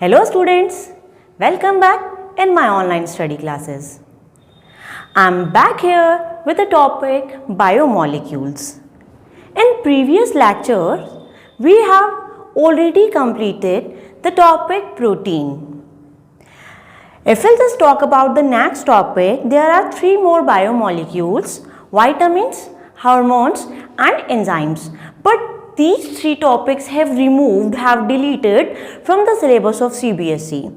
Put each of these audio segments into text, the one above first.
Hello students, welcome back in my online study classes. I'm back here with the topic biomolecules. In previous lectures, we have already completed the topic protein. If we'll just talk about the next topic, there are three more biomolecules: vitamins, hormones and enzymes. But these three topics have deleted from the syllabus of CBSE.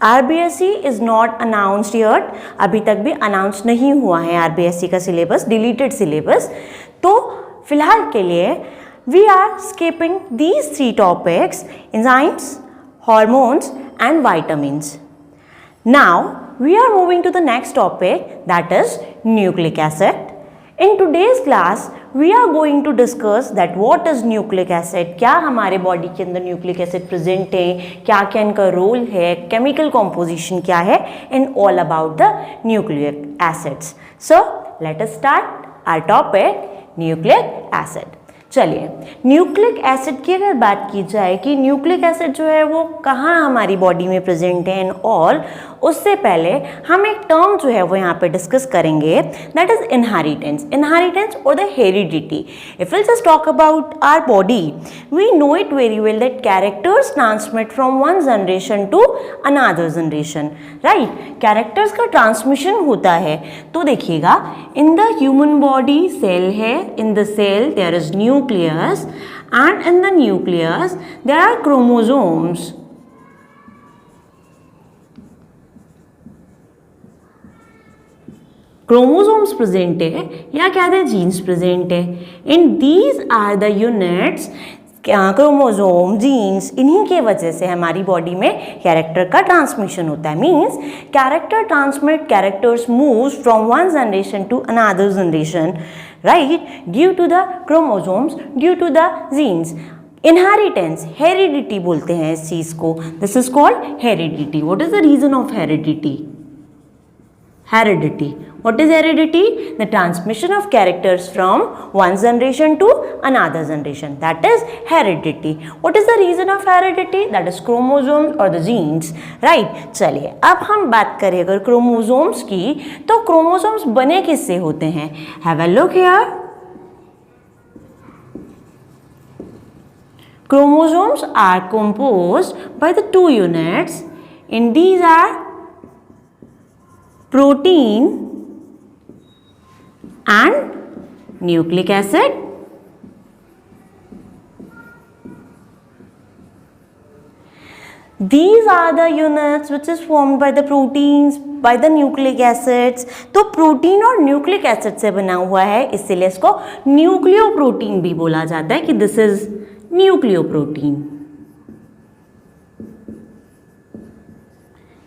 RBSE is not announced yet. अभी तक भी announce नहीं हुआ है RBSE का syllabus, deleted syllabus. तो फिलहाल के लिए we are skipping these three topics: enzymes, hormones and vitamins. Now we are moving to the next topic, that is nucleic acid. In today's class we are going to discuss that what is nucleic acid, क्या हमारे body के अंदर nucleic acid present है, क्या क्या इनका role है, chemical composition क्या है, and all about the nucleic acids. So let us start our topic nucleic acid. चलिए, न्यूक्लिक एसिड की अगर बात की जाए कि न्यूक्लिक एसिड जो है वो कहाँ हमारी बॉडी में प्रेजेंट है एंड ऑल, उससे पहले हम एक टर्म जो है वो यहाँ पे डिस्कस करेंगे, दैट इज इनहेरिटेंस और the heredity. If will just talk about our body, we know it very well that characters transmit from one generation to another generation, right. Characters का ट्रांसमिशन होता है. तो देखिएगा, in the human body cell है, in the cell there is nucleus and in the nucleus there are chromosomes. Chromosomes present है या क्या है, genes present है. and these are the units, chromosome, genes, इन्हीं के वजह से हमारी बॉडी में कैरेक्टर का ट्रांसमिशन होता है. Means character transmit, characters moves from one generation to another generation, right, due to the chromosomes, due to the genes. Inheritance, heredity बोलते हैं इस चीज को. This is called heredity. What is the reason of heredity? Heredity. What is heredity? The transmission of characters from one generation to another generation. That is heredity. What is the reason of heredity? That is chromosomes or the genes. Right? चलिए, अब हम बात करें अगर chromosomes की, तो chromosomes बने किससे होते हैं? Have a look here. Chromosomes are composed by the two units, and these are protein and nucleic acid. These are the units which is formed by the proteins, by the nucleic acids. तो protein और nucleic acid से बना हुआ है, इसलिए इसको nucleoprotein भी बोला जाता है कि this is nucleoprotein.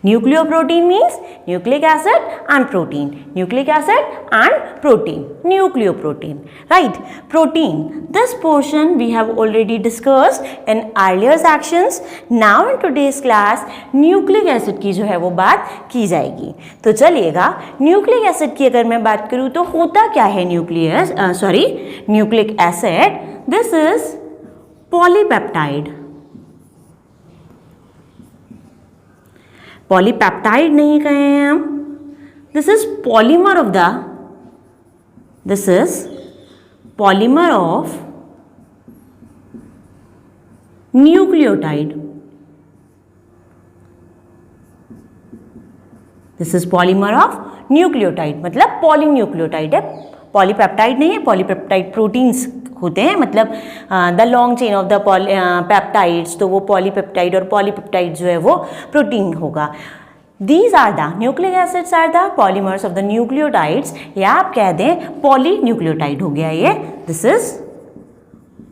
Nucleoprotein means nucleic acid and protein. Nucleic acid and protein. Nucleoprotein. Right. Protein. This portion we have already discussed in earlier sections. Now in today's class, nucleic acid की जो है वो बात की जाएगी. तो चलिएगा, nucleic acid की अगर मैं बात करूँ तो होता क्या है nucleic acid? This is polypeptide. Polypeptide नहीं कहे हैं हम. This is polymer of nucleotide. This is polymer of nucleotide, मतलब पॉलीन्यूक्लियोटाइड है, पॉलीपेप्टाइड नहीं है. पॉलीपेप्टाइड प्रोटीन्स होते हैं, मतलब the long chain of the peptides, तो वो पॉलीपेप्टाइड, और पॉलीपेप्टाइड जो है वो प्रोटीन होगा. These are the nucleic acids are the polymers of the nucleotides, या आप कह दें पॉली न्यूक्लियोटाइड हो गया ये. This is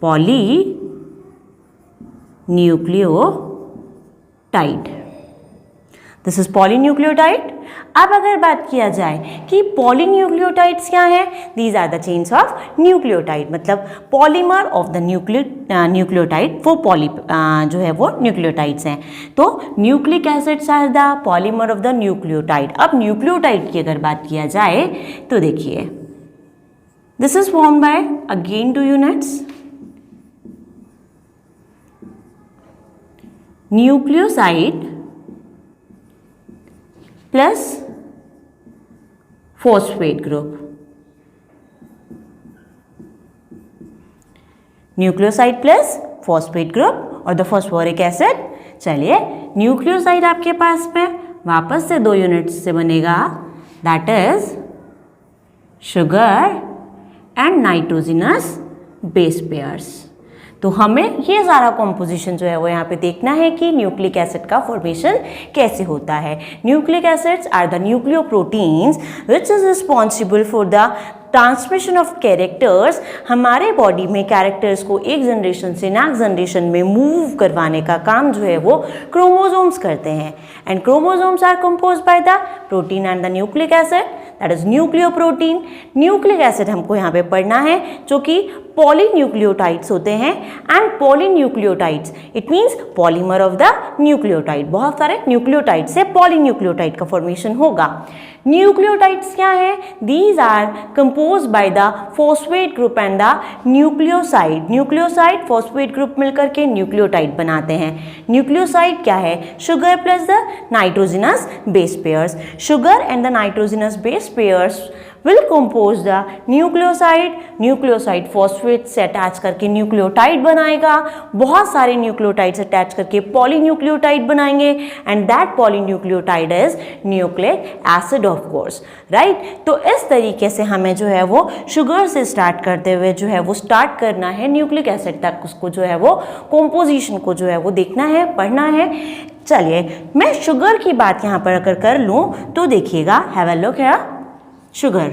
poly nucleotide. This is polynucleotide. अब अगर बात किया जाए कि पॉलीन्यूक्लियोटाइड्स क्या है, these are the chains of nucleotide, मतलब पॉलीमर ऑफ द न्यूक्लियोटाइड, वो जो है वो न्यूक्लियोटाइड्स हैं. तो nucleic acids are the polymer of the nucleotide. अब न्यूक्लियोटाइड की अगर बात किया जाए तो देखिए, this is form by again 2 units. Nucleoside plus phosphate group, nucleoside plus phosphate group और द फॉस्फोरिक एसिड। चलिए, न्यूक्लियोसाइड आपके पास में वापस से 2 यूनिट्स से बनेगा, that is sugar and nitrogenous base pairs. तो हमें ये सारा कॉम्पोजिशन जो है वो यहाँ पे देखना है कि न्यूक्लिक एसिड का फॉर्मेशन कैसे होता है। Nucleic acids are the nucleoproteins which is responsible for the transmission of characters. हमारे बॉडी में कैरेक्टर्स को एक जनरेशन से नेक्स्ट जनरेशन में मूव करवाने का काम जो है वो क्रोमोसोम्स करते हैं। And chromosomes are compose by the protein and the nucleic acid, that is nucleoprotein. Nucleic acid हमको यहाँ पे पढ़ना है जो कि पॉलीन्यूक्लियोटाइड्स होते हैं। And polynucleotides it means polymer of the nucleotide. बहुत सारे न्यूक्लियोटाइड से पॉलीन्यूक्लियोटाइड का फॉर्मेशन होगा। न्यूक्लियोटाइड्स क्या है? These are compose by the phosphate group and the nucleoside. Nucleoside phosphate group मिलकर के न्यूक्लियोटाइड बनाते हैं। न्यूक्लियोसाइड क्या है? Sugar plus the nitrogenous base pairs. Sugar and the nitrogenous base pairs will compose the nucleoside। Nucleoside phosphate से attach करके nucleotide बनाएगा, बहुत सारे न्यूक्लियोटाइड्स अटैच करके पॉलीन्यूक्लियोटाइड बनाएंगे and that polynucleotide is nucleic acid of course, right. तो इस तरीके से हमें जो है वो शुगर से स्टार्ट करते हुए जो है वो स्टार्ट करना है न्यूक्लिक एसिड तक, उसको जो है वो कॉम्पोजिशन को जो है वो देखना है, पढ़ना है। चलिए, मैं शुगर की बात यहाँ पर अगर कर लूँ तो देखिएगा, have a look here. Sugar,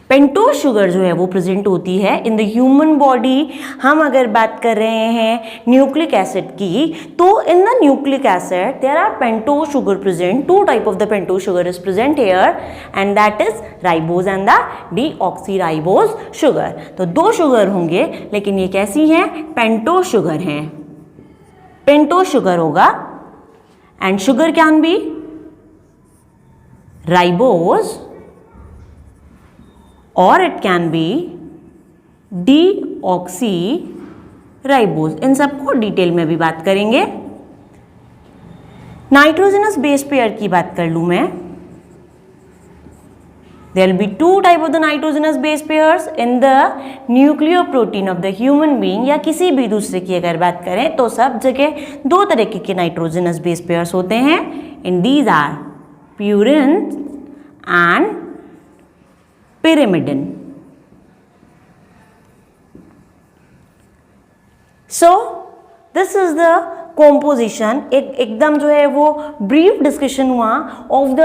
pentose sugar जो है वो प्रेजेंट होती है इन द ह्यूमन बॉडी। हम अगर बात कर रहे हैं न्यूक्लिक एसिड की, तो in the nucleic acid there are pentose sugar present. 2 type of the pentose sugar is present here and that is ribose and the deoxyribose sugar. तो 2 sugar होंगे, लेकिन ये कैसी हैं? पेंटोज शुगर हैं। पेंटोज शुगर होगा and sugar can be ribose or it can be deoxyribose। इन सबको डिटेल में भी बात करेंगे। नाइट्रोजनस बेस पेयर की बात कर लूं मैं, there will be 2 type of the nitrogenous base pairs in the nucleoprotein of the human being। या किसी भी दूसरे की अगर बात करें तो सब जगह 2 तरीके के नाइट्रोजनस बेस पेयर्स होते हैं and these are purine and pyrimidine। So this is the composition। एकदम जो है वो ब्रीफ डिस्कशन हुआ of the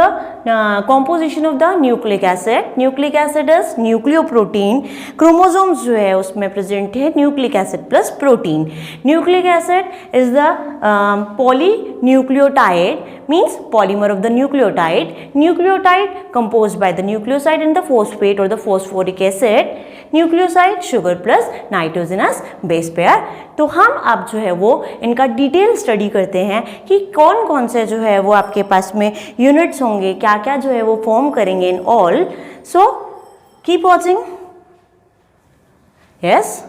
composition of the nucleic acid। Nucleic acid is nucleoprotein. Chromosomes जो है उसमें प्रेजेंट है nucleic acid plus protein. Nucleic acid is the polynucleotide, means polymer of the nucleotide। nucleotide composed by the nucleoside and the phosphate or the phosphoric acid। Nucleoside sugar plus nitrogenous base pair. तो हम अब जो है वो इनका detail study करते हैं कि कौन कौन से जो है वो आपके पास में यूनिट्स होंगे, क्या क्या जो है वो फॉर्म करेंगे in all. So keep watching. Yes,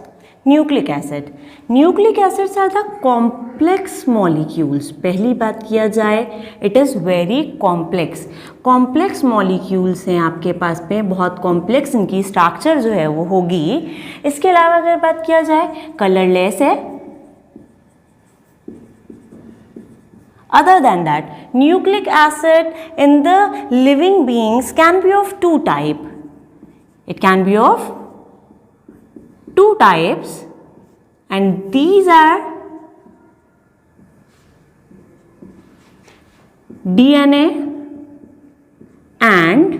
nucleic acid. Nucleic acids are the complex molecules. पहली बात किया जाए, it is very complex. Complex molecules हैं आपके पास में, बहुत कॉम्प्लेक्स इनकी स्ट्रक्चर जो है वो होगी। इसके अलावा अगर बात किया जाए, कलरलेस है। Other than that, nucleic acid in the living beings can be of 2 types। It can be of 2 types and these are DNA and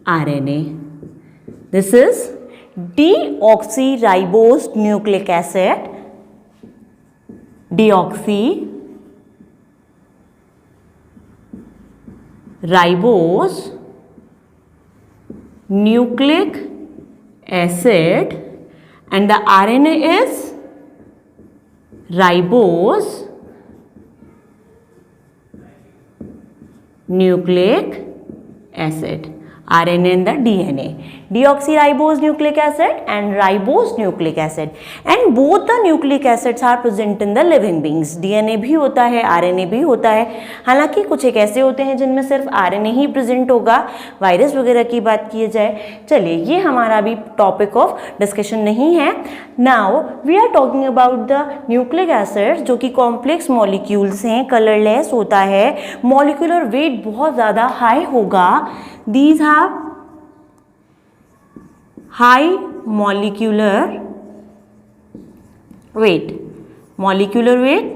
RNA। This is deoxyribose nucleic acid, deoxyribose nucleic acid and the RNA is ribose nucleic acid। RNA and the DNA। deoxyribose nucleic acid and ribose nucleic acid, and both the nucleic acids are present in the living beings. DNA भी होता है, RNA भी होता है, हालांकि कुछ एक ऐसे होते हैं जिनमें सिर्फ RNA ही प्रेजेंट होगा, वायरस वगैरह की बात की जाए। चलिए, ये हमारा भी टॉपिक ऑफ डिस्कशन नहीं है। Now we are talking about the nucleic acids, जो कि कॉम्प्लेक्स मॉलिक्यूल्स हैं, कलरलेस होता है, मॉलिक्यूलर वेट बहुत ज़्यादा हाई होगा। These have high molecular weight. Molecular weight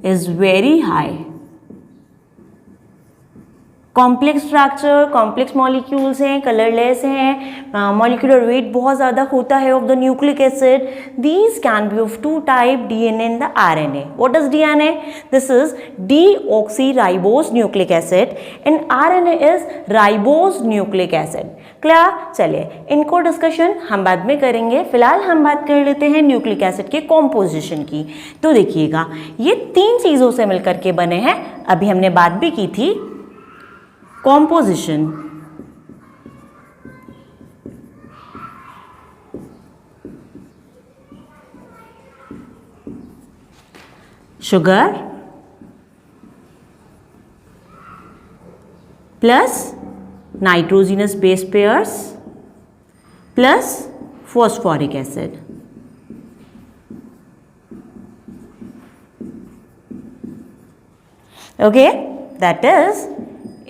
is very high. Complex structure, complex molecules हैं, कलरलेस हैं, मॉलिक्यूलर वेट बहुत ज़्यादा होता है of the nucleic acid. These can be of two type, DNA and the RNA. What is DNA? दिस इज deoxyribose nucleic acid and RNA is ribose nucleic acid. Clear? चलिए, इनको डिस्कशन हम बाद में करेंगे, फिलहाल हम बात कर लेते हैं न्यूक्लिक एसिड के कॉम्पोजिशन की. तो देखिएगा, ये 3 चीज़ों से मिलकर के बने हैं. अभी हमने बात भी की थी composition. Sugar plus nitrogenous base pairs plus phosphoric acid. Okay, that is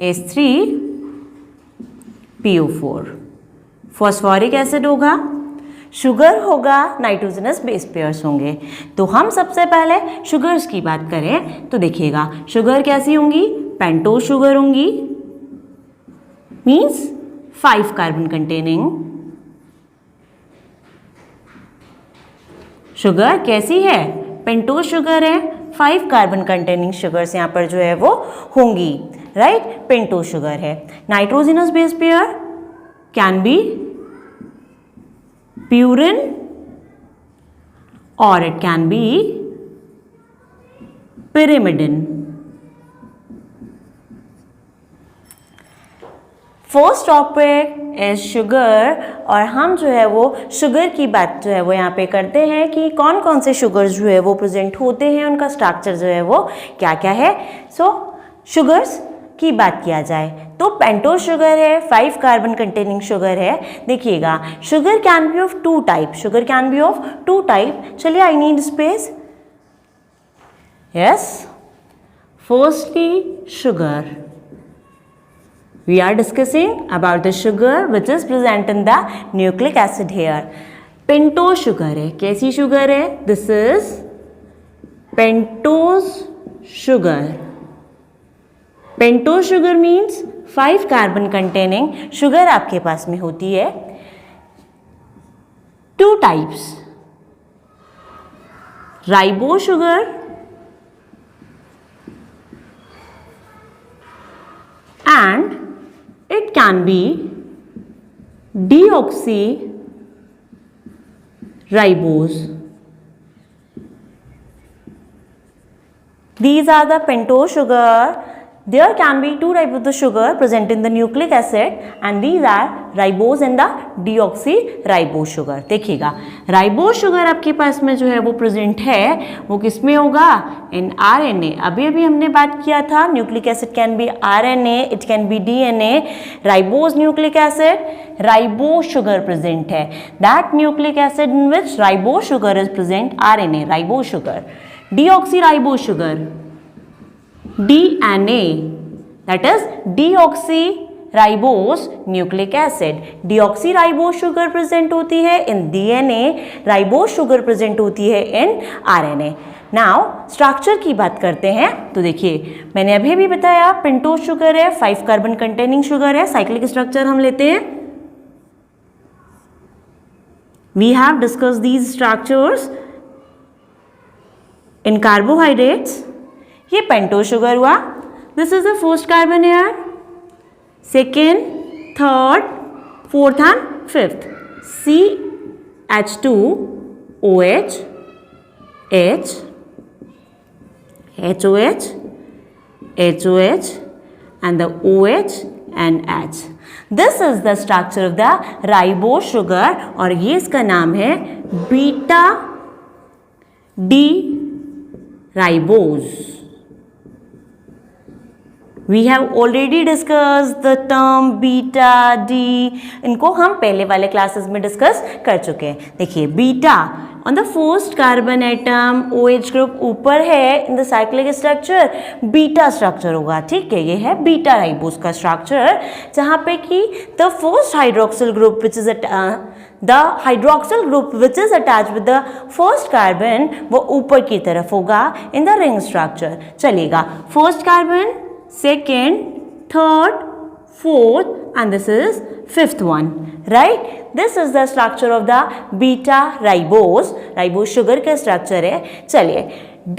H3PO4. Phosphoric acid होगा, शुगर होगा, नाइट्रोजनस बेस पेयर्स होंगे. तो हम सबसे पहले शुगर्स की बात करें तो देखिएगा, शुगर कैसी होंगी? पेंटोज शुगर होंगी, मीन्स 5 कार्बन कंटेनिंग शुगर. कैसी है? पेंटोज शुगर है, 5 कार्बन कंटेनिंग शुगर्स यहाँ पर जो है वो होंगी, राइट? पेंटोज शुगर है. Nitrogenous base pair can be purine और it can be pyrimidine. First topic is sugar, और हम जो है वो शुगर की बात जो है वो यहाँ पे करते हैं कि कौन कौन से शुगर्स जो है वो प्रेजेंट होते हैं, उनका स्ट्रक्चर जो है वो क्या क्या है. सो शुगर्स की बात किया जाए तो पेंटोज शुगर है, 5 कार्बन कंटेनिंग शुगर है. देखिएगा, sugar can be of 2 type. Sugar can be of 2 type. चलिए, I need space. Yes, firstly sugar. We are discussing about the sugar which is present in the nucleic acid here. Pentose sugar है. कैसी sugar है? This is pentose sugar. Pentose sugar means 5 carbon containing sugar आपके पास में होती है. 2 types, ribose sugar and it can be deoxyribose. These are the pentose sugar. There can be 2 types of the sugar present in the nucleic acid and these are ribose and the deoxyribose sugar. देखिएगा, ribose sugar आपके पास में जो है वो present है, वो किस में होगा? इन RNA. अभी अभी हमने बात किया था, nucleic acid can be RNA, it can be DNA. Ribose nucleic acid, ribose sugar present है. That nucleic acid in which ribose sugar is present, RNA, ribose sugar. Deoxyribose sugar, DNA, that is deoxyribose nucleic acid. deoxyribose sugar present होती है in DNA, ribose sugar present होती है in RNA. Now structure की बात करते हैं तो देखिए, मैंने अभी भी बताया पेंटोज शुगर है, 5 कार्बन कंटेनिंग शुगर है. साइक्लिक स्ट्रक्चर हम लेते हैं. We have discussed these structures in carbohydrates. ये पेंटोज शुगर हुआ. This is the first carbon air, second, third, fourth and fifth. CH2OH, H, HOH, HOH and the OH and H. This is the structure of the ribose sugar और ये इसका नाम है beta D ribose. We have already discussed the term beta D. इनको हम पहले वाले classes में डिस्कस कर चुके हैं. देखिए beta on the first carbon atom OH group ऊपर है in the cyclic structure beta structure होगा. ठीक है, ये है बीटा राइबोज का स्ट्रक्चर जहाँ पे कि the first hydroxyl group which is the hydroxyl group which is attach with the first carbon वो ऊपर की तरफ होगा इन द रिंग स्ट्रक्चर. चलेगा first carbon, second, third, fourth, and this is fifth one, right? This is the structure of the beta ribose. Ribose sugar का structure है. चलिए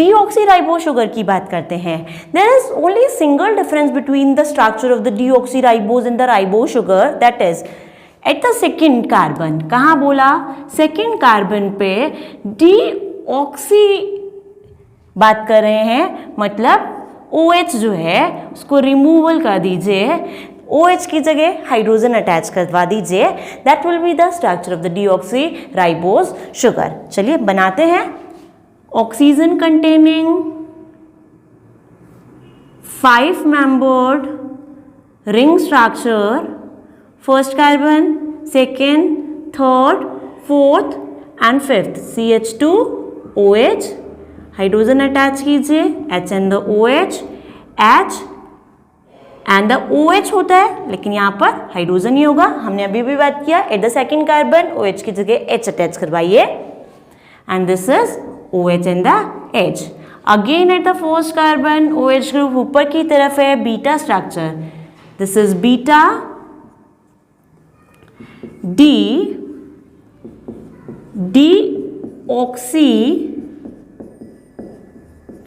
deoxyribose sugar की बात करते हैं. There is only single difference between the structure of the deoxyribose and the ribose sugar, that is at the second carbon. कहाँ बोला? second carbon पे deoxy बात कर रहे हैं, मतलब OH जो है उसको रिमूवल कर दीजिए, OH की जगह हाइड्रोजन अटैच करवा दीजिए. That will be the structure of the deoxy ribose sugar. चलिए बनाते हैं. Oxygen containing 5 membered ring structure, first carbon, second, third, fourth and fifth. CH2OH hydrogen attach कीजिए, H and the OH, H and the OH होता है लेकिन यहाँ पर hydrogen ही होगा. हमने अभी भी बात किया at the second carbon OH की जगह H अटैच करवाइए and this is OH and the H. Again at the first carbon OH group ऊपर की तरफ है, beta structure. This is beta deoxy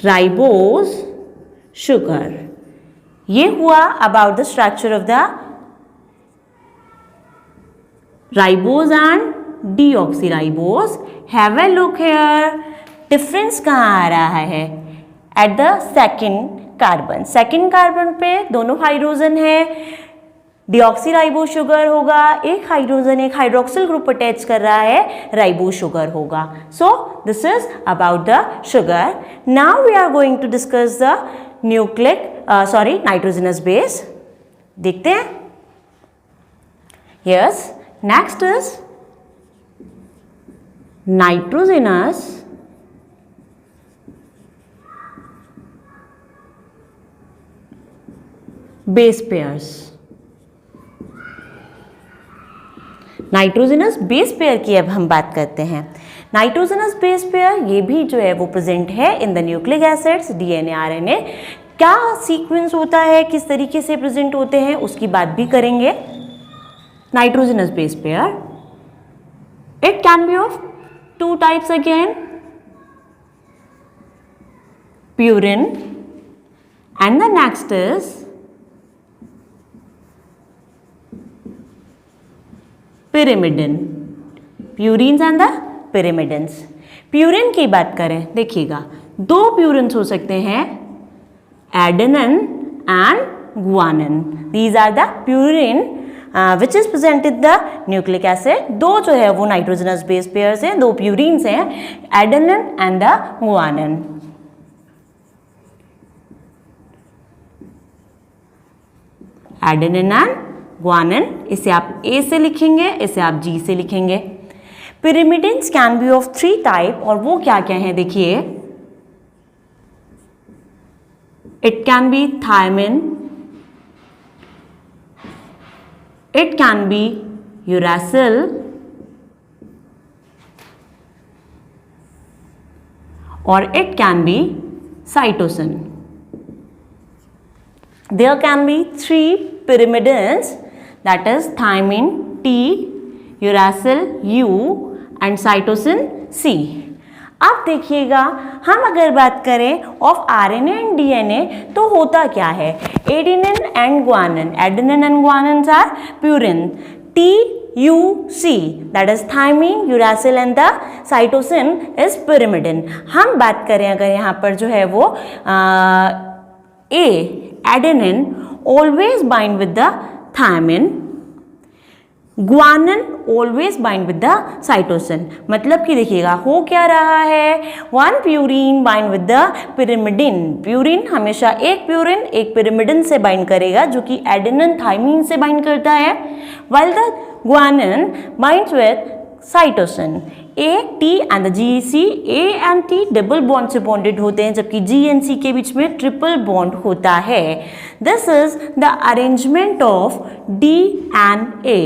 ribose sugar. ये हुआ about the structure of the ribose and deoxy ribose. Have a look here. Difference कहाँ आ रहा है? At the second carbon. Second carbon पे दोनों हाइड्रोजन है, डीऑक्सी राइबोज शुगर होगा. एक हाइड्रोजन एक हाइड्रोक्सिल ग्रुप अटैच कर रहा है, राइबोज शुगर होगा. So this is about the sugar. Now we are going to discuss the nitrogenous base. देखते हैं. Yes, next is nitrogenous base pairs. Nitrogenous base pair की अब हम बात करते हैं. नाइट्रोजनस बेस पेयर ये भी जो है वो प्रेजेंट है in the nucleic acids, DNA, RNA. क्या सीक्वेंस होता है, किस तरीके से प्रेजेंट होते हैं, उसकी बात भी करेंगे. Nitrogenous base pair, it can be of 2 types again, purine and the next is pyrimidine. Purines and the pyrimidines. Purine की बात करें, देखिएगा 2 प्यूरिन्स हो सकते हैं, adenine and guanine. These are the purine which is present in the nucleic acid. 2 जो है वो नाइट्रोजनस बेस पेयर्स हैं, 2 प्यूरिन्स हैं, adenine and the guanine. Adenine and guanine, इसे आप A से लिखेंगे, इसे आप G से लिखेंगे. pyrimidines can be of 3 type, और वो क्या क्या है देखिए. It can be thymine, it can be uracil, और it can be cytosine. There can be 3 pyrimidines, that is thymine T, uracil U and cytosine C. अब देखिएगा, हम अगर बात करें ऑफ RNA एंड DNA तो होता क्या है. Adenine and guanine, adenine and guanine are purine. TUC, that is thymine, uracil and the cytosine is pyrimidine. हम बात करें अगर यहाँ पर जो है वो A, adenine always bind with the thymine guanine always bind with the cytosine, मतलब कि देखिएगा हो क्या रहा है, one purine bind with the pyrimidine. Purine हमेशा एक प्यूरिन एक पिरिमिडिन से बाइंड करेगा जो कि एडेनिन थाइमिन से बाइंड करता है, while the guanine binds with cytosine। A, T and the GC, A and T double bond से बॉन्डेड होते हैं जबकि G and C के बीच में ट्रिपल बॉन्ड होता है। This is the arrangement of D and A,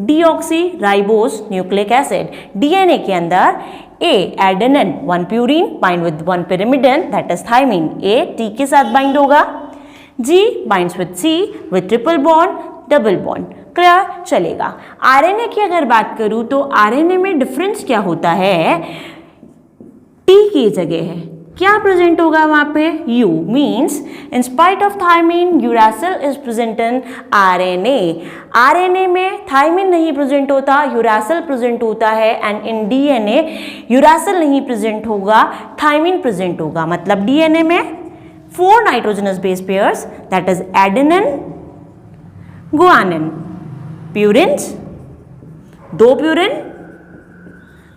deoxy ribose nucleic acid. DNA के अंदर A adenine one purine bind with one pyrimidine that is thymine, A T के साथ bind होगा, G binds with C with triple bond double bond. Clear, चलेगा। RNA की अगर बात करूं तो आरएनए में डिफरेंस क्या होता है, T की जगह है क्या प्रेजेंट होगा वहां पे, U means in spite of thymine uracil is present in RNA. RNA में थाइमिन नहीं प्रेजेंट होता, यूरासिल प्रेजेंट होता है, एंड इन डीएनए यूरासिल नहीं प्रेजेंट होगा, थाइमिन प्रेजेंट होगा। मतलब डीएनए में 4 nitrogenous base pairs that is adenine guanine, purines 2 purine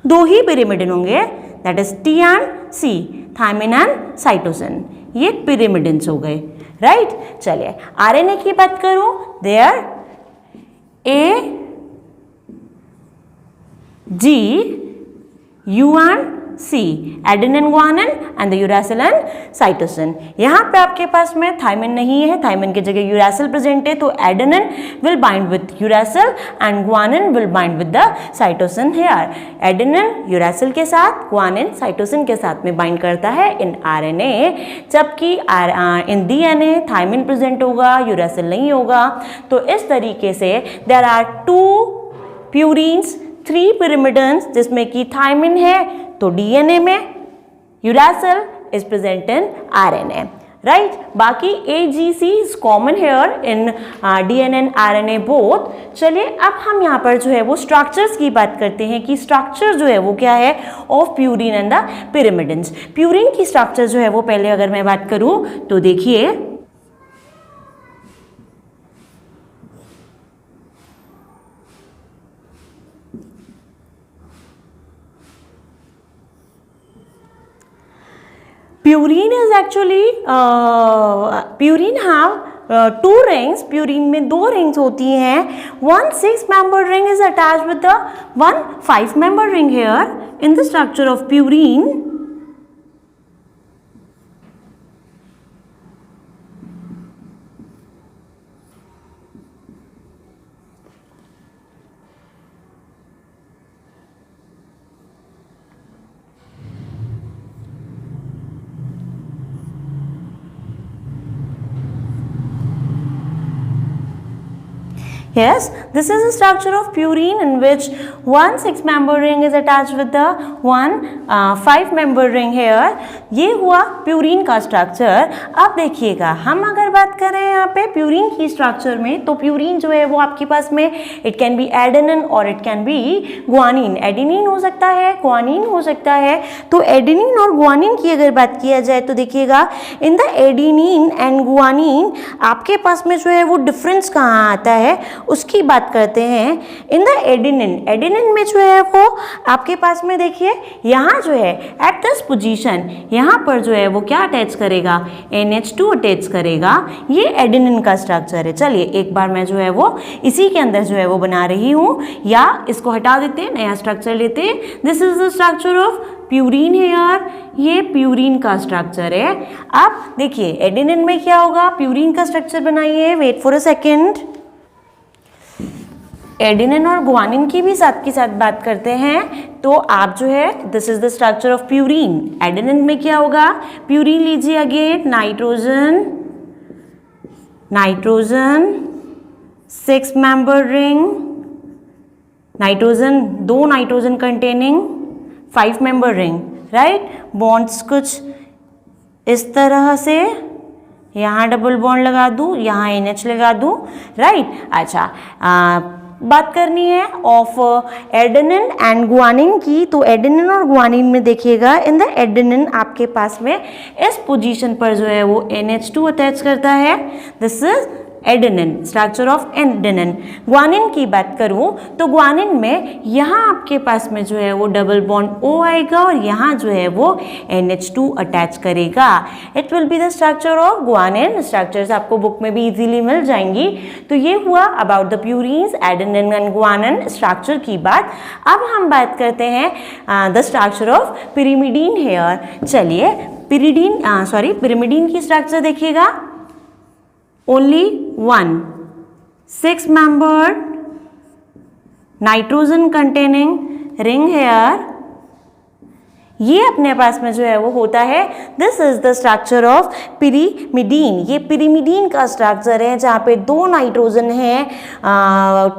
2 ही पिरिमिडिन होंगे that is T and C, thymine and cytosine, ये पिरिमिडिन्स हो गए, राइट। चलिए आरएनए की बात करूं, there A G U and C, adenine guanine and the uracil and cytosine. यहाँ पे आपके पास में थाइमिन नहीं है, थाइमिन की जगह यूरासिल प्रेजेंट है, तो adenine will bind with uracil and guanine will bind with the cytosine. Here adenine uracil के साथ, गुआनिन साइटोसिन के साथ में बाइंड करता है इन आरएनए, जबकि इन डीएनए थाइमिन प्रेजेंट होगा, यूरासिल नहीं होगा। तो इस तरीके से देयर आर 2 प्यूरिन्स 3 पिरिमिडिन्स जिसमें कि थाइमिन है, तो डीएनए में uracil is present in RNA, right. बाकी AGC is common here in DNA and RNA both. चलिए अब हम यहाँ पर जो है वो स्ट्रक्चर्स की बात करते हैं कि स्ट्रक्चर जो है वो क्या है of purine and the pyrimidines. Purine की स्ट्रक्चर जो है वो पहले अगर मैं बात करूँ तो देखिए, purine is actually purine have 2 rings, purine में 2 रिंग्स होती हैं। 1 6 membered ring is attached with the 1 5 membered ring here in the structure of purine. Yes, this is the structure of purine in which 1 6 membered ring is attached with the 1 5 membered ring here। ये हुआ purine का structure. अब देखिएगा हम अगर बात करें यहाँ पे प्यूरिन की स्ट्रक्चर में, तो प्यूरिन जो है वो आपके पास में इट कैन बी एडेनिन और it can B guanine. Adenine हो सकता है, गुआनिन हो सकता है। तो एडेनिन और गुआनिन की अगर बात किया जाए तो देखिएगा in the adenine and guanine आपके पास में जो है वो डिफरेंस कहाँ आता है उसकी बात करते हैं। इन द एडेनिन, एडेनिन में जो है वो आपके पास में देखिए यहाँ जो है एट दिस पोजीशन यहाँ पर जो है वो क्या अटैच करेगा, NH2 अटैच करेगा। ये एडेनिन का स्ट्रक्चर है। चलिए एक बार मैं जो है वो इसी के अंदर जो है वो बना रही हूँ, या इसको हटा देते हैं, नया स्ट्रक्चर लेते हैं। This is the structure of purine here, ये प्यूरिन का स्ट्रक्चर है। अब देखिए एडेनिन में क्या होगा, प्यूरिन का स्ट्रक्चर बनाइए, wait for a second. Adenine और गुआनिन की भी साथ के साथ बात करते हैं तो आप जो है this is the structure of purine. Adenine में क्या होगा, प्यूरिन लीजिए again, nitrogen nitrogen 6 membered ring, nitrogen 2 nitrogen containing 5 membered ring, right. Bonds कुछ इस तरह से, यहाँ डबल बॉन्ड लगा दूँ, यहाँ NH लगा दूँ, राइट। अच्छा बात करनी है ऑफ एडेनिन एंड गुआनिन की, तो एडेनिन और गुआनिन में देखिएगा इन द एडेनिन आपके पास में इस पोजीशन पर जो है वो NH2 अटैच करता है। This is adenine, structure of adenine. Guanine की बात करूं तो ग्वानिन में यहाँ आपके पास में जो है वो डबल बॉन्ड O आएगा और यहाँ जो है वो NH2 अटैच करेगा। It will be the structure of guanine. Structures आपको बुक में भी इजीली मिल जाएंगी। तो ये हुआ about the purines, adenine and guanine structure की बात। अब हम बात करते हैं the structure of pyrimidine here. चलिए पिरिमिडीन की स्ट्रक्चर देखिएगा। Only one 6-membered nitrogen containing ring here, ये अपने पास में जो है वो होता है। This is the structure of pyrimidine. ये पिरिमिडीन का स्ट्रक्चर है जहाँ पे 2 नाइट्रोजन है।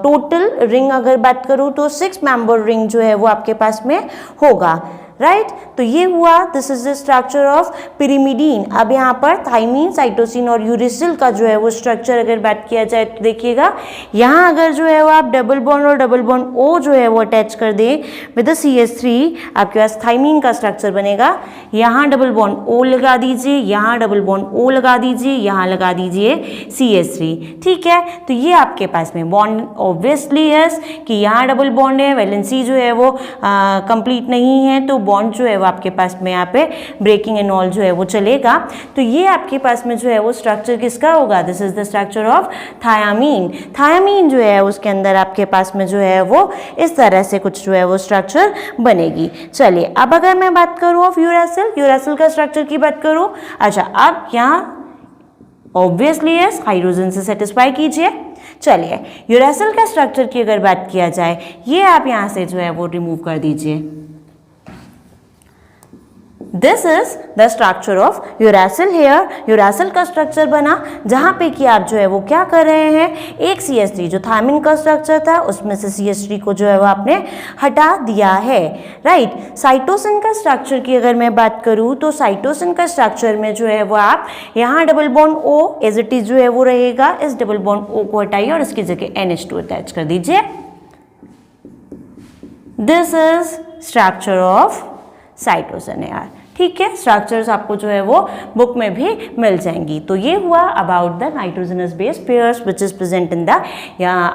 टोटल रिंग अगर बात करूँ तो 6-membered रिंग जो है वो आपके पास में होगा, राइट। तो ये हुआ, this is the structure of pyrimidine. अब यहाँ पर थाइमीन, साइटोसिन और यूरिसिल का जो है वो स्ट्रक्चर अगर बात किया जाए तो देखिएगा, यहाँ अगर जो है वो आप डबल बॉन्ड और डबल बॉन्ड O जो है वो अटैच कर दें विद CH3, आपके पास थाइमीन का स्ट्रक्चर बनेगा। यहाँ डबल बॉन्ड O लगा दीजिए, यहाँ डबल बॉन्ड O लगा दीजिए, यहाँ लगा दीजिए CH3, ठीक है। तो ये आपके पास में बॉन्ड ऑब्वियसली है कि यहाँ डबल बॉन्ड है, वैलेंसी जो है वो कंप्लीट नहीं है, तो बॉन्ड जो है वो आपके पास में यहाँ पे ब्रेकिंग एंड ऑल जो है वो चलेगा। तो ये आपके पास में जो है वो स्ट्रक्चर किसका होगा? This is the structure of thymine. Thymine जो है उसके अंदर आपके पास में जो है वो इस तरह से कुछ जो है वो स्ट्रक्चर बनेगी। चलिए अब अगर मैं बात करूँ ऑफ यूरेसिल, यूरेसिल का स्ट्रक्चर की बात करूँ। अच्छा, अब यहाँ ऑब्वियसली यस हाइड्रोजन से सेटिस्फाई कीजिए। चलिए यूरेसिल का स्ट्रक्चर की अगर बात किया जाए, ये आप यहाँ से जो है वो रिमूव कर दीजिए। This is the structure of uracil here. Uracil का स्ट्रक्चर बना जहाँ पे कि आप जो है वो क्या कर रहे हैं, एक CH3 जो थायमिन का स्ट्रक्चर था उसमें से CH3 को जो है वो आपने हटा दिया है, राइट। साइटोसिन का स्ट्रक्चर की अगर मैं बात करूँ तो साइटोसिन का स्ट्रक्चर में जो है वो आप यहाँ double bond O as it is जो है वो रहेगा। इस डबल बॉन्ड O को हटाइए और इसकी जगह NH2 अटैच कर दीजिए। This is structure of cytosine here, ठीक है। स्ट्रक्चर्स आपको जो है वो बुक में भी मिल जाएंगी। तो ये हुआ about the nitrogenous base pairs which is present in the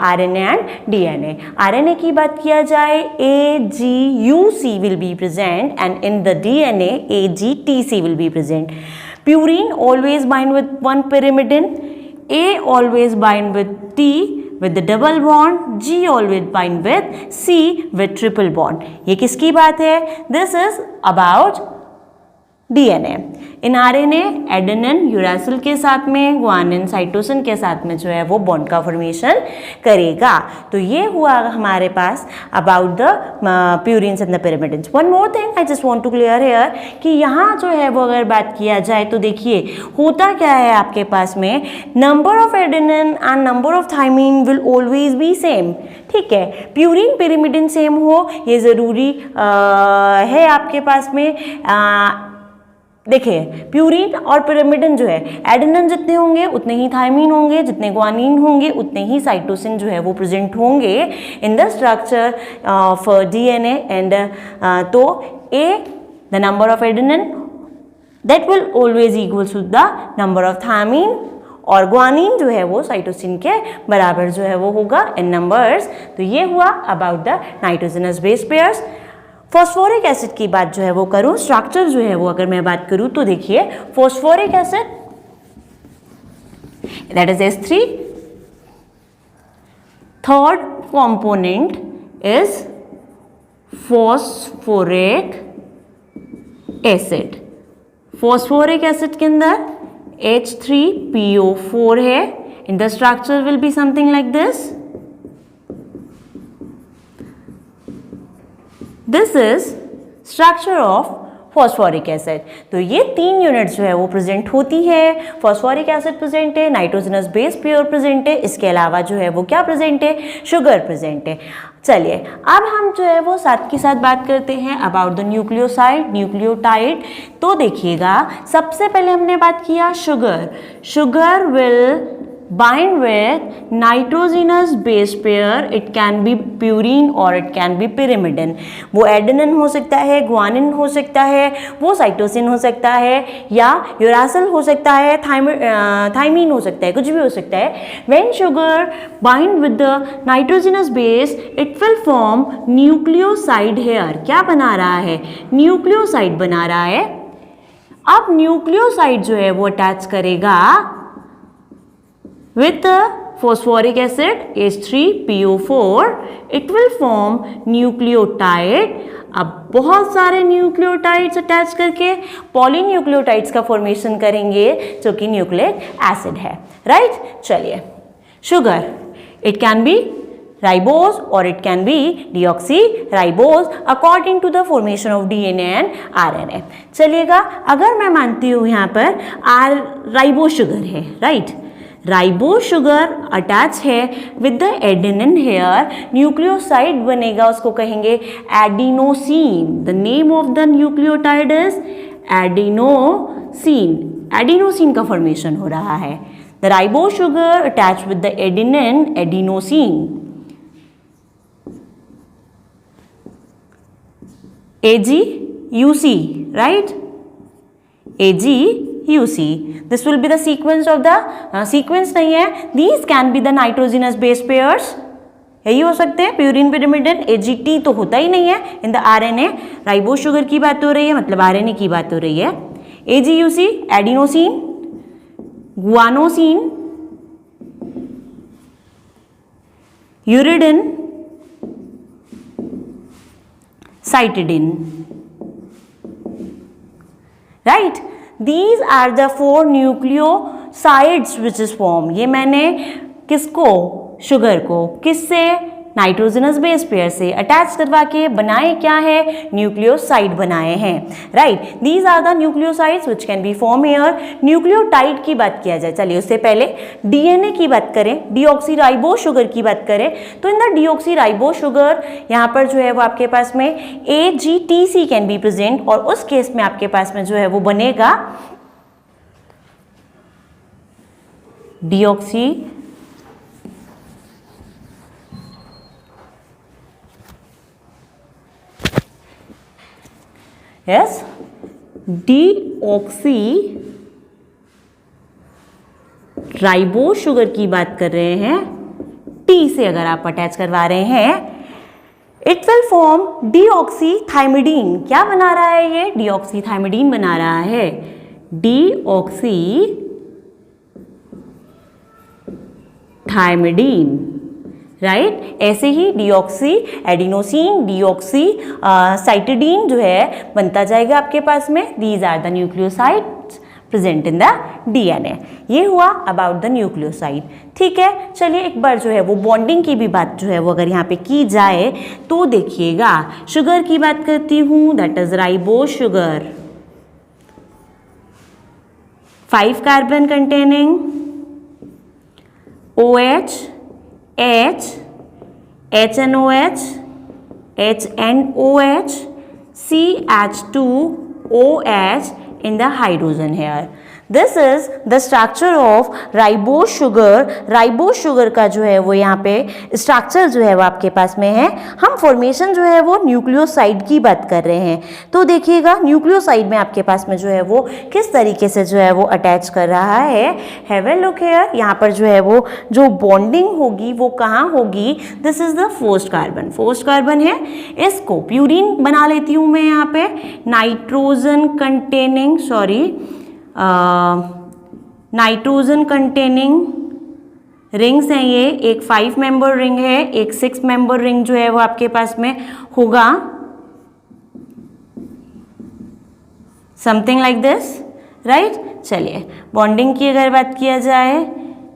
RNA and DNA। RNA की बात किया जाए, AGUC will be present and in the DNA AGTC will be present. Purine always bind with one pyrimidine, A always bind with T with the double bond, G always bind with C with triple bond। ये किसकी बात है? This is about DNA। In RNA adenine uracil के साथ में, guanine cytosine के साथ में जो है वो बॉन्ड का फॉर्मेशन करेगा। तो ये हुआ हमारे पास about the purines and the pyrimidines. One more thing I just want to clear here कि यहाँ जो है वो अगर बात किया जाए तो देखिए होता क्या है आपके पास में, number of adenine and number of thymine will always be same, ठीक है। प्यूरिन पिरिमिडिन सेम हो ये ज़रूरी है आपके पास में। देखिए प्यूरीन और पिरिमिडिन जो है, एडेनिन जितने होंगे उतने ही थायमीन होंगे, जितने ग्वानिन होंगे उतने ही साइटोसिन जो है वो प्रेजेंट होंगे in the structure of DNA and तो A the number of adenine that will always equals to the number of thymine, और ग्वानिन जो है वो साइटोसिन के बराबर जो है वो होगा इन नंबर्स। तो ये हुआ about the nitrogenous base pairs. Phosphoric acid की बात जो है वो करूं, स्ट्रक्चर जो है वो अगर मैं बात करूं तो देखिए phosphoric acid that is H3, third component is phosphoric acid. Phosphoric acid के अंदर H3PO4 है। In the structure will be something like this. This is structure of phosphoric acid. तो ये 3 यूनिट्स जो है वो प्रेजेंट होती है। फॉस्फोरिक एसिड प्रेजेंट है, नाइट्रोजनस बेस पेयर प्रेजेंट है, इसके अलावा जो है वो क्या प्रेजेंट है, शुगर प्रेजेंट है। चलिए अब हम जो है वो साथ के साथ बात करते हैं अबाउट द न्यूक्लियोसाइड, न्यूक्लियोटाइड। तो देखिएगा सबसे पहले हमने बात किया sugar. Sugar will bind with nitrogenous base pair, it can be purine or it can be pyrimidine. वो एडेनिन हो सकता है, गुआनिन हो सकता है, वो साइटोसिन हो सकता है, या यूरासिल हो सकता है, थाइमीन हो सकता है, कुछ भी हो सकता है. When sugar bind with the nitrogenous base, it will form nucleoside here. क्या बना रहा है? न्यूक्लियोसाइड बना रहा है. अब न्यूक्लियोसाइड जो है वो अटैच करेगा with phosphoric acid H3PO4, it will form nucleotide. अब बहुत सारे न्यूक्लियोटाइड्स अटैच करके पॉलीन्यूक्लियोटाइड्स का फॉर्मेशन करेंगे जो कि न्यूक्लिक एसिड है. राइट, चलिए. Sugar, it can be ribose or it can be deoxyribose according to the formation of DNA and RNA. चलिएगा, अगर मैं मानती हूँ यहाँ पर राइबोस शुगर है, राइट, राइबोस शुगर अटैच है with the adenine here, nucleoside बनेगा, उसको कहेंगे adenosine. The name of the nucleotide is adenosine. Adenosine का फॉर्मेशन हो रहा है. The ribose sugar attach with the adenine, adenosine. AGUC, right? AGUC. This will be the sequence of the sequence नहीं है. These can be the nitrogenous base pairs. यही हो सकते हैं. प्यूरिन, pyrimidine, AGT तो होता ही नहीं है in the RNA. Ribose sugar की बात हो रही है, मतलब RNA की बात हो रही है. AGUC, adenosine, guanosine, uridine, cytidine. Right? These are the 4 nucleosides which is formed. ये मैंने किसको, शुगर को, किससे, नाइट्रोजनस बेस पेयर से अटैच करवा के बनाए क्या है, न्यूक्लियोसाइड बनाए हैं. Right, these are the nucleosides which can be form here. Nucleotide की बात किया जाए, चलिए उससे पहले डीएनए की बात करें, डीऑक्सीराइबोस शुगर की बात करें, तो इन द डीऑक्सीराइबोस शुगर यहाँ पर जो है वो आपके पास में AGTC कैन बी प्रेजेंट, और उस केस में आपके पास में जो है वो बनेगा deoxy yes deoxy ribose sugar की बात कर रहे हैं, टी से अगर आप अटैच करवा रहे हैं, इट विल फॉर्म डीऑक्सीथाइमिडीन. क्या बना रहा है ये? डीऑक्सीथाइमिडीन बना रहा है. Deoxythymidine, right. ऐसे ही डीऑक्सी एडिनोसिन, डीऑक्सी साइटिडीन जो है बनता जाएगा आपके पास में. These are the nucleosides present in the DNA. ये हुआ अबाउट द न्यूक्लियोसाइड. ठीक है, चलिए एक बार जो है वो बॉन्डिंग की भी बात जो है वो अगर यहाँ पे की जाए तो देखिएगा, शुगर की बात करती हूँ, that is ribose sugar, 5 carbon containing OH, H, HNOH, HNOH, CH2OH in the hydrogen here. This is the structure of ribose sugar. Ribose sugar का जो है वो यहाँ पे स्ट्रक्चर जो है वो आपके पास में है. हम फॉर्मेशन जो है वो न्यूक्लियोसाइड की बात कर रहे हैं, तो देखिएगा न्यूक्लियोसाइड में आपके पास में जो है वो किस तरीके से जो है वो अटैच कर रहा है. Have a look here. यहाँ पर जो है वो जो बॉन्डिंग होगी वो कहाँ होगी? This is the first carbon. First carbon है, इसको प्यूरिन बना लेती हूँ मैं यहाँ पे. Nitrogen containing, sorry, nitrogen containing rings हैं ये. एक 5 मेंबर रिंग है, एक 6 मेंबर रिंग जो है वो आपके पास में होगा, समथिंग लाइक दिस, राइट. चलिए बॉन्डिंग की अगर बात किया जाए,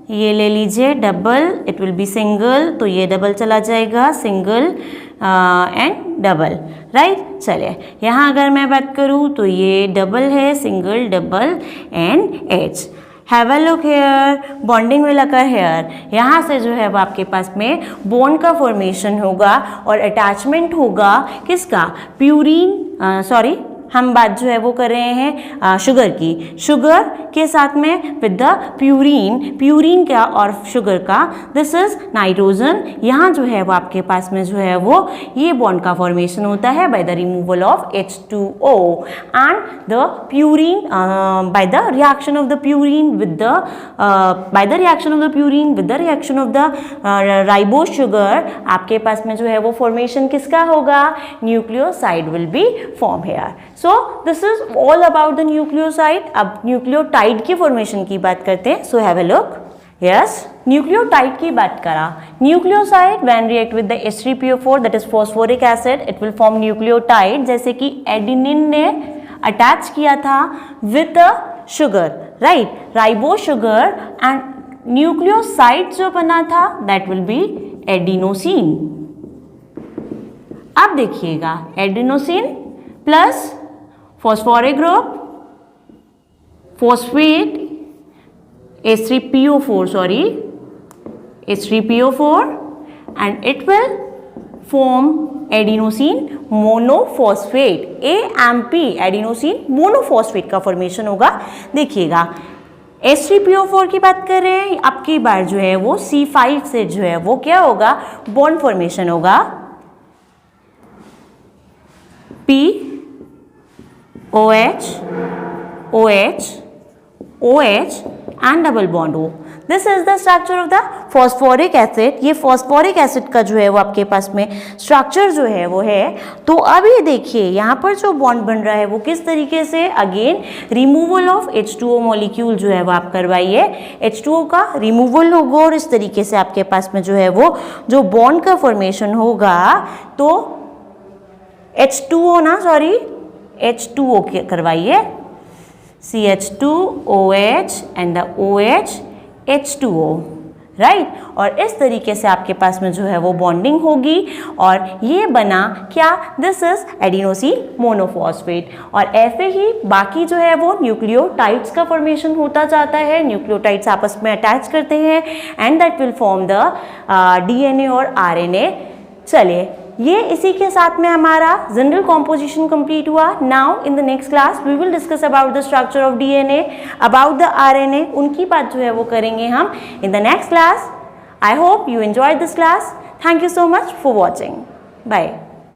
ये ले लीजिए double, it will B single, तो ये डबल चला जाएगा, सिंगल एंड डबल, राइट. चलिए यहाँ अगर मैं बात करूँ तो ये डबल है, single, double and H. Have a look here, bonding will occur here. यहाँ से जो है वो आपके पास में बॉन्ड का फॉर्मेशन होगा और अटैचमेंट होगा किसका? प्यूरिन, सॉरी, हम बात जो है वो कर रहे हैं शुगर की। शुगर के साथ में विद द प्यूरिन, प्यूरिन का और शुगर का, दिस इज नाइट्रोजन। यहाँ जो है वो आपके पास में जो है वो ये बॉन्ड का फॉर्मेशन होता है by the removal of H2O and the purine by the reaction of the purine with the reaction of the ribose sugar, आपके पास में जो है वो फॉर्मेशन किसका होगा, nucleoside will be form here. So this is all about the nucleoside. अब nucleotide की फॉर्मेशन की बात करते हैं। So have a look. Yes, nucleotide की बात करा। Nucleoside when react with the H3PO4 that is phosphoric acid, it will form nucleotide. जैसे कि एडेनिन ने अटैच किया था with the sugar, right, ribose sugar, and nucleoside जो बना था दैट विल बी एडिनोसिन। अब देखिएगा, adenosine plus phosphoric group, phosphate H3PO4 and it will form adenosine monophosphate, AMP, adenosine monophosphate का फॉर्मेशन होगा। देखिएगा, H3PO4 की बात कर रहे हैं, अब की बार जो है वो C5 से जो है वो क्या होगा, बॉन्ड फॉर्मेशन होगा, OH and double bond O. This is the structure of the phosphoric acid. ये phosphoric acid का जो है वो आपके पास में स्ट्रक्चर जो है वो है। तो अभी देखिए यहाँ पर जो बॉन्ड बन रहा है वो किस तरीके से, again removal of H2O molecule जो है वो आप करवाइए, H2O का रिमूवल होगा और इस तरीके से आपके पास में जो है वो जो बॉन्ड का फॉर्मेशन होगा, तो H2O करवाइए, CH2OH and the OH H2O, right. और इस तरीके से आपके पास में जो है वो बॉन्डिंग होगी और ये बना क्या, दिस इज एडिनोसिन मोनोफॉस्फेट। और ऐसे ही बाकी जो है वो न्यूक्लियोटाइड्स का फॉर्मेशन होता जाता है, न्यूक्लियोटाइड्स आपस में अटैच करते हैं and that will form the DNA और RNA। चलिए, ये इसी के साथ में हमारा जनरल कॉम्पोजिशन कंप्लीट हुआ। Now in the next class we will discuss about the structure of DNA, about the RNA, उनकी बात जो है वो करेंगे हम in the next class. I hope you enjoyed this class. Thank you so much for watching. Bye.